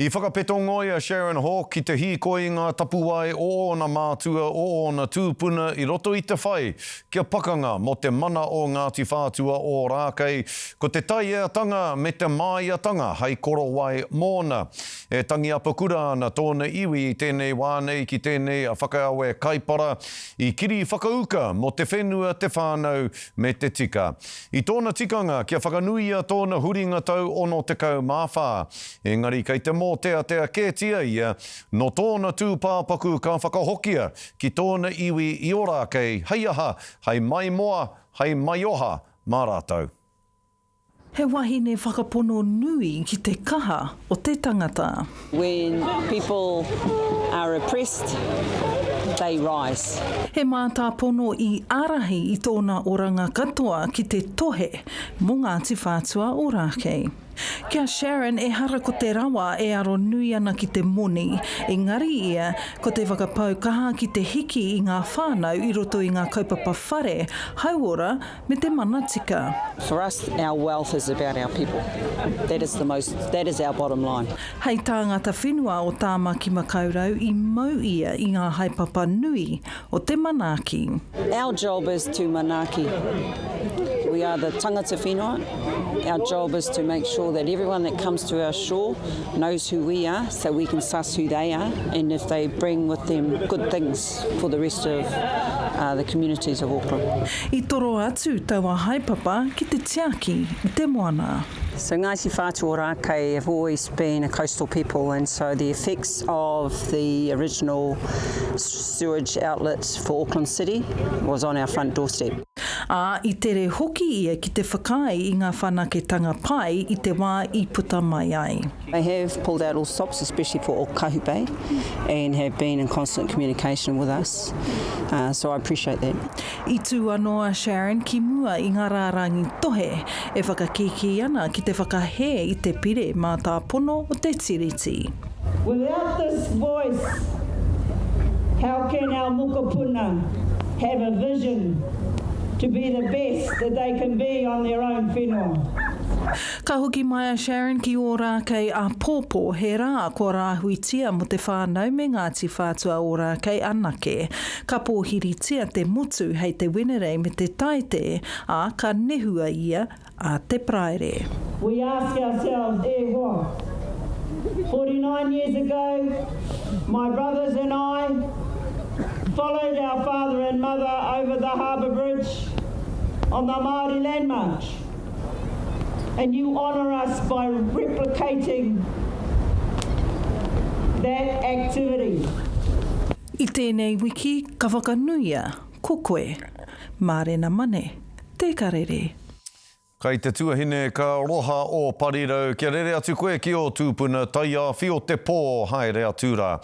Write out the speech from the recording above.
I whakapetongoia Sharon Hawke ki te hīkoi ngā tapuai o ona mātua o ona tūpuna i roto i te whai. Kia pakanga mo te mana o Ngāti Whātua Ōrākei, ko te taiatanga me te māiatanga hei korowai mōna. E tangi apakura ana tōna iwi i tēnei wānei ki tēnei a whakaawe kaipara, i kiri whakauka mo te whenua te whānau me te tika. I tōna tikanga kia whakanuia tōna huringa tau ono te kau māwhā. Engari kei te mō tea kētia ia, no tōna tūpāpaku ka whakahokia ki tōna iwi i Ōrākei, hei aha, hei mai moa, hei mai oha, mā rātou. He wahine whakapono nui ki te kaha o te tangata. When people are oppressed, they rise. He mātāpono i arahi i tōna oranga katoa ki te tohe mo Ngāti Whātua Ōrākei. Kia Sharon e hara ko te rāua e aro nui ana ki te moni, engari ia ko te whakapau kaha ki te hiki i ngā whānau i roto i ngā kaupapa whare, hauora me te manatika. For us, our wealth is about our people. That is our bottom line. Hei tāngata whenua o tāma ki makaurau i mau ia i ngā haipapa nui o te manaki. Our job is to manaki. We are the tangata whenua. Our job is to make sure that everyone that comes to our shore knows who we are, so we can suss who they are, and if they bring with them good things for the rest of the communities of Auckland. I toro atu taua haipapa ki te tiaki i te moana. So Ngāti Whātua Ōrākei have always been a coastal people, and so the effects of the original sewage outlets for Auckland City was on our front doorstep. I tere hoki ia ki te whakai i ngā whanaketanga pai i te wā I puta mai ai. They have pulled out all stops, especially for Okahupe, and have been in constant communication with us, so I appreciate that. I tū anoa Sharon ki mua i ngā rārangi tohe e whakakiki ana ki te whakahe I te pire mā tā pono o te tiriti. Without this voice, how can our mokopuna have a vision to be the best that they can be on their own whenua? Ka hoki mai a Sharon ki Ōrākei a pōpō he rā ko rāhuitia mo te whānau me Ngāti Whātua Ōrākei anake. Ka pōhiritia te motu hei te wenerei me te taite a ka nehua ia a te praere. We ask ourselves, what? 49 years ago, my brothers and I followed our father and mother over the harbour bridge on the Māori land march. And you honour us by replicating that activity. I tēnei wiki ka whakanuia, ko koe, Mārena Mane, te Karere. Kei te tuahine ka roha o Pariro, kia rere atu koe ki o tūpuna, taia whio te pō, hai rea tūrā.